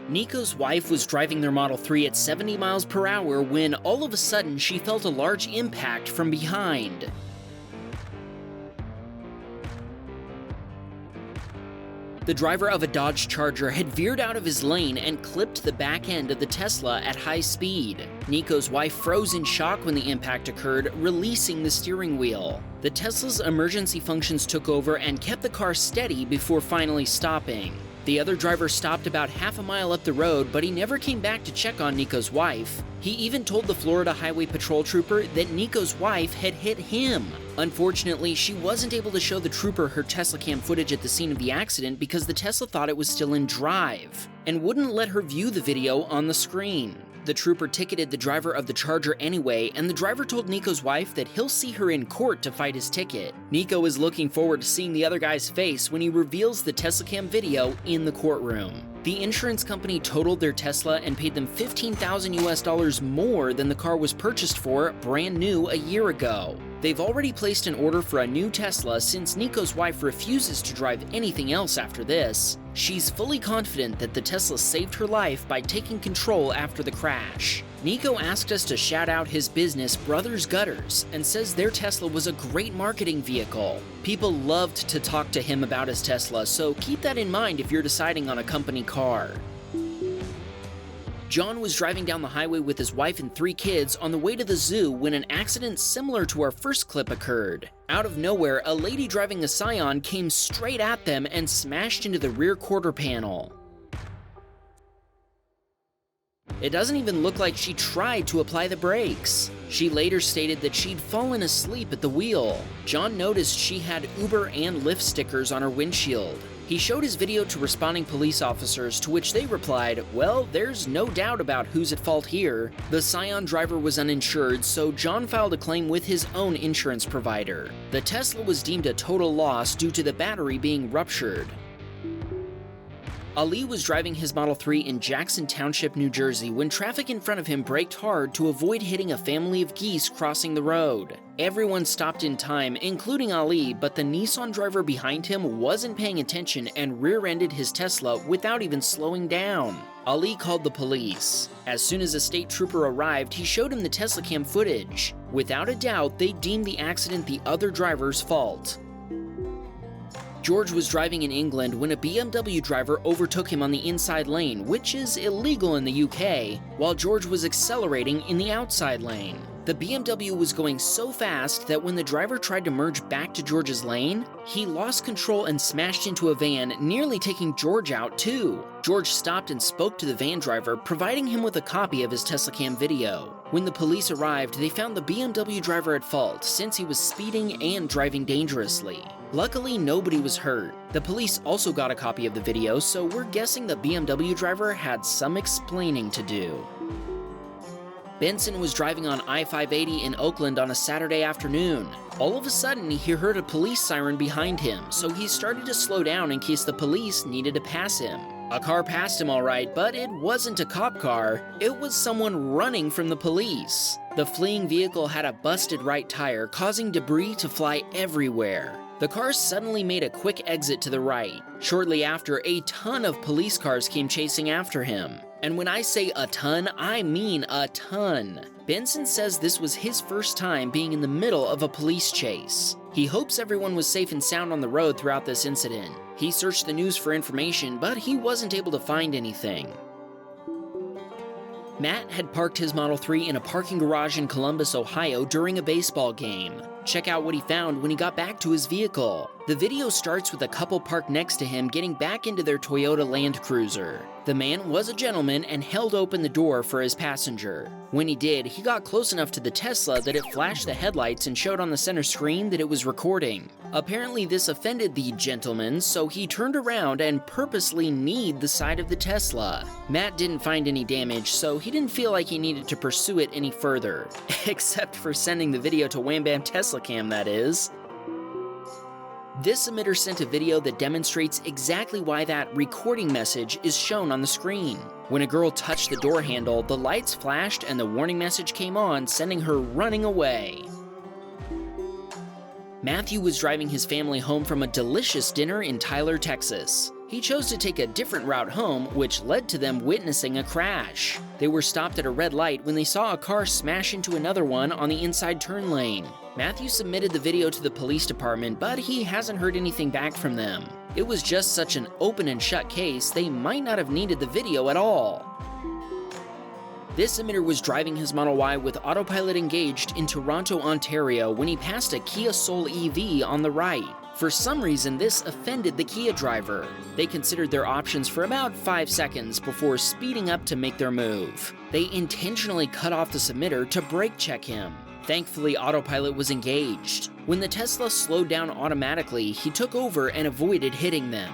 Nico's wife was driving their Model 3 at 70 miles per hour when all of a sudden she felt a large impact from behind. The driver of a Dodge Charger had veered out of his lane and clipped the back end of the Tesla at high speed. Nico's wife froze in shock when the impact occurred, releasing the steering wheel. The Tesla's emergency functions took over and kept the car steady before finally stopping. The other driver stopped about half a mile up the road, but he never came back to check on Nico's wife. He even told the Florida Highway Patrol trooper that Nico's wife had hit him. Unfortunately, she wasn't able to show the trooper her Teslacam footage at the scene of the accident because the Tesla thought it was still in drive and wouldn't let her view the video on the screen. The trooper ticketed the driver of the Charger anyway, and the driver told Nico's wife that he'll see her in court to fight his ticket. Nico is looking forward to seeing the other guy's face when he reveals the Teslacam video in the courtroom. The insurance company totaled their Tesla and paid them $15,000 more than the car was purchased for brand new a year ago. They've already placed an order for a new Tesla since Nico's wife refuses to drive anything else after this. She's fully confident that the Tesla saved her life by taking control after the crash. Nico asked us to shout out his business, Brothers Gutters, and says their Tesla was a great marketing vehicle. People loved to talk to him about his Tesla, so keep that in mind if you're deciding on a company car. John was driving down the highway with his wife and 3 kids on the way to the zoo when an accident similar to our first clip occurred. Out of nowhere, a lady driving a Scion came straight at them and smashed into the rear quarter panel. It doesn't even look like she tried to apply the brakes. She later stated that she'd fallen asleep at the wheel. John noticed she had Uber and Lyft stickers on her windshield. He showed his video to responding police officers, to which they replied, "Well, there's no doubt about who's at fault here." The Scion driver was uninsured, so John filed a claim with his own insurance provider. The Tesla was deemed a total loss due to the battery being ruptured. Ali was driving his Model 3 in Jackson Township, New Jersey, when traffic in front of him braked hard to avoid hitting a family of geese crossing the road. Everyone stopped in time, including Ali, but the Nissan driver behind him wasn't paying attention and rear-ended his Tesla without even slowing down. Ali called the police. As soon as a state trooper arrived, he showed him the Teslacam footage. Without a doubt, they deemed the accident the other driver's fault. George was driving in England when a BMW driver overtook him on the inside lane, which is illegal in the UK, while George was accelerating in the outside lane. The BMW was going so fast that when the driver tried to merge back to George's lane, he lost control and smashed into a van, nearly taking George out too. George stopped and spoke to the van driver, providing him with a copy of his Teslacam video. When the police arrived, they found the BMW driver at fault since he was speeding and driving dangerously. Luckily, nobody was hurt. The police also got a copy of the video, so we're guessing the BMW driver had some explaining to do. Benson was driving on I-580 in Oakland on a Saturday afternoon. All of a sudden, he heard a police siren behind him, so he started to slow down in case the police needed to pass him. A car passed him all right, but it wasn't a cop car. It was someone running from the police. The fleeing vehicle had a busted right tire, causing debris to fly everywhere. The car suddenly made a quick exit to the right. Shortly after, a ton of police cars came chasing after him. And when I say a ton, I mean a ton. Benson says this was his first time being in the middle of a police chase. He hopes everyone was safe and sound on the road throughout this incident. He searched the news for information, but he wasn't able to find anything. Matt had parked his Model 3 in a parking garage in Columbus, Ohio during a baseball game. Check out what he found when he got back to his vehicle. The video starts with a couple parked next to him getting back into their Toyota Land Cruiser. The man was a gentleman and held open the door for his passenger. When he did, he got close enough to the Tesla that it flashed the headlights and showed on the center screen that it was recording. Apparently this offended the gentleman, so he turned around and purposely kneed the side of the Tesla. Matt didn't find any damage, so he didn't feel like he needed to pursue it any further. Except for sending the video to Wham Bam Teslacam, that is. This emitter sent a video that demonstrates exactly why that recording message is shown on the screen. When a girl touched the door handle, the lights flashed and the warning message came on, sending her running away. Matthew was driving his family home from a delicious dinner in Tyler, Texas. He chose to take a different route home, which led to them witnessing a crash. They were stopped at a red light when they saw a car smash into another one on the inside turn lane. Matthew submitted the video to the police department, but he hasn't heard anything back from them. It was just such an open and shut case, they might not have needed the video at all. This emitter was driving his Model Y with autopilot engaged in Toronto, Ontario when he passed a Kia Soul EV on the right. For some reason, this offended the Kia driver. They considered their options for about 5 seconds before speeding up to make their move. They intentionally cut off the emitter to brake check him. Thankfully, autopilot was engaged. When the Tesla slowed down automatically, he took over and avoided hitting them.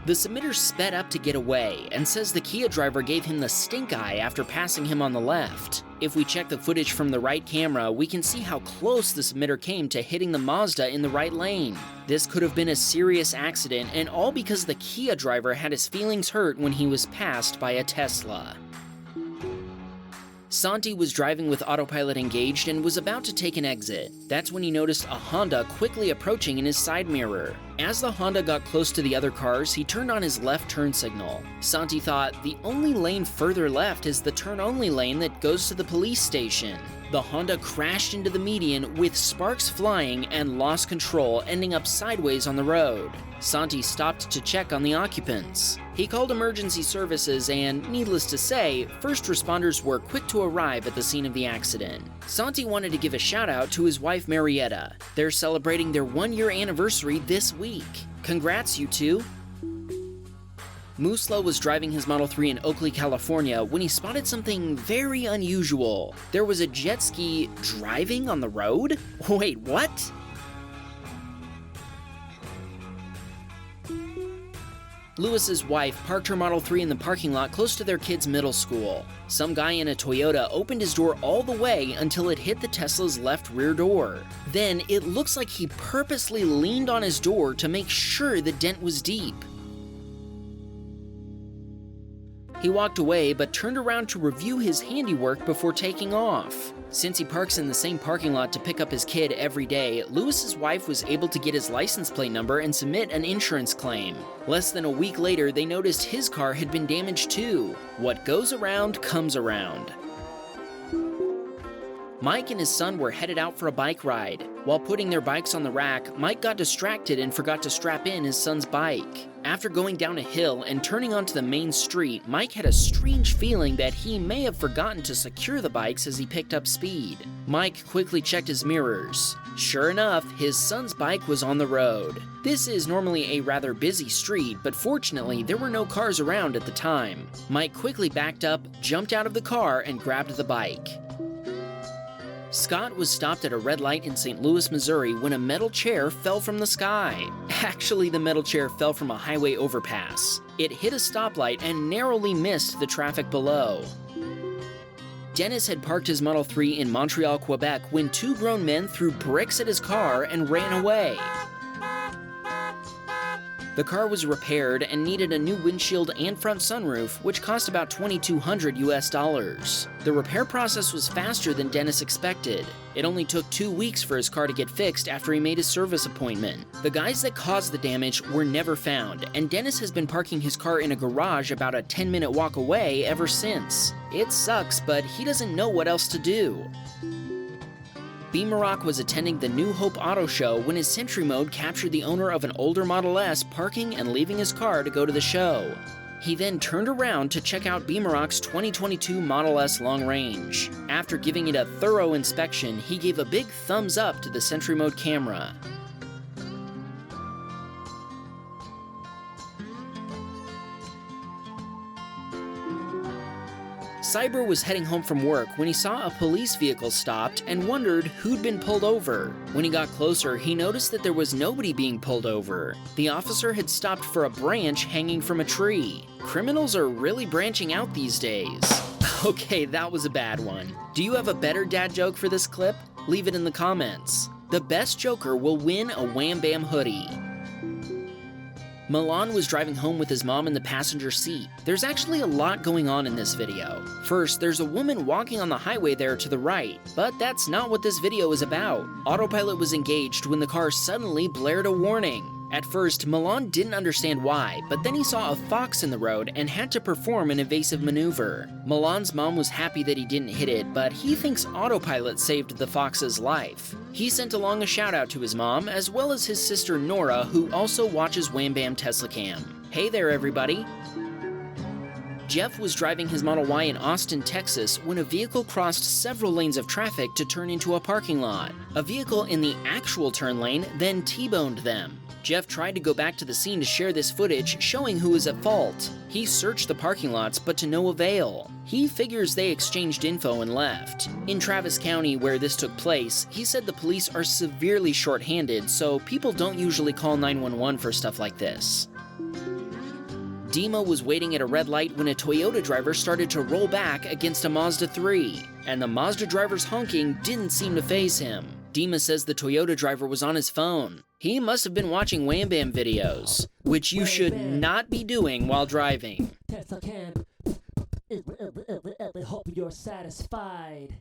The emitter sped up to get away and says the Kia driver gave him the stink eye after passing him on the left. If we check the footage from the right camera, we can see how close the emitter came to hitting the Mazda in the right lane. This could have been a serious accident, and all because the Kia driver had his feelings hurt when he was passed by a Tesla. Santi was driving with autopilot engaged and was about to take an exit. That's when he noticed a Honda quickly approaching in his side mirror. As the Honda got close to the other cars, he turned on his left turn signal. Santi thought the only lane further left is the turn-only lane that goes to the police station. The Honda crashed into the median with sparks flying and lost control, ending up sideways on the road. Santi stopped to check on the occupants. He called emergency services and, needless to say, first responders were quick to arrive at the scene of the accident. Santi wanted to give a shout out to his wife Marietta. They're celebrating their 1-year anniversary this week. Congrats, you two! Musla was driving his Model 3 in Oakley, California when he spotted something very unusual. There was a jet ski driving on the road? Wait, what? Lewis's wife parked her Model 3 in the parking lot close to their kids' middle school. Some guy in a Toyota opened his door all the way until it hit the Tesla's left rear door. Then it looks like he purposely leaned on his door to make sure the dent was deep. He walked away but turned around to review his handiwork before taking off. Since he parks in the same parking lot to pick up his kid every day, Lewis's wife was able to get his license plate number and submit an insurance claim. Less than a week later, they noticed his car had been damaged too. What goes around comes around. Mike and his son were headed out for a bike ride. While putting their bikes on the rack, Mike got distracted and forgot to strap in his son's bike. After going down a hill and turning onto the main street, Mike had a strange feeling that he may have forgotten to secure the bikes as he picked up speed. Mike quickly checked his mirrors. Sure enough, his son's bike was on the road. This is normally a rather busy street, but fortunately there were no cars around at the time. Mike quickly backed up, jumped out of the car, and grabbed the bike. Scott was stopped at a red light in St. Louis, Missouri when a metal chair fell from the sky. Actually, the metal chair fell from a highway overpass. It hit a stoplight and narrowly missed the traffic below. Dennis had parked his Model 3 in Montreal, Quebec when 2 grown men threw bricks at his car and ran away. The car was repaired and needed a new windshield and front sunroof, which cost about $2,200 US. The repair process was faster than Dennis expected. It only took 2 weeks for his car to get fixed after he made his service appointment. The guys that caused the damage were never found, and Dennis has been parking his car in a garage about a 10-minute walk away ever since. It sucks, but he doesn't know what else to do. B-Maroc was attending the New Hope Auto Show when his Sentry mode captured the owner of an older Model S parking and leaving his car to go to the show. He then turned around to check out B-Maroc's 2022 Model S Long Range. After giving it a thorough inspection, he gave a big thumbs up to the Sentry mode camera. Cyber was heading home from work when he saw a police vehicle stopped and wondered who'd been pulled over. When he got closer, he noticed that there was nobody being pulled over. The officer had stopped for a branch hanging from a tree. Criminals are really branching out these days. Okay, that was a bad one. Do you have a better dad joke for this clip? Leave it in the comments. The best joker will win a Wham Bam hoodie. Milan was driving home with his mom in the passenger seat. There's actually a lot going on in this video. First, there's a woman walking on the highway there to the right, but that's not what this video is about. Autopilot was engaged when the car suddenly blared a warning. At first, Milan didn't understand why, but then he saw a fox in the road and had to perform an evasive maneuver. Milan's mom was happy that he didn't hit it, but he thinks Autopilot saved the fox's life. He sent along a shout out to his mom, as well as his sister Nora, who also watches Wham Bam Teslacam. Hey there, everybody! Jeff was driving his Model Y in Austin, Texas, when a vehicle crossed several lanes of traffic to turn into a parking lot. A vehicle in the actual turn lane then T-boned them. Jeff tried to go back to the scene to share this footage, showing who was at fault. He searched the parking lots, but to no avail. He figures they exchanged info and left. In Travis County, where this took place, he said the police are severely short-handed, so people don't usually call 911 for stuff like this. Dima was waiting at a red light when a Toyota driver started to roll back against a Mazda 3, and the Mazda driver's honking didn't seem to faze him. Dima says the Toyota driver was on his phone. He must have been watching Wham Bam videos, which you should not be doing while driving. Teslacam, hope you're satisfied.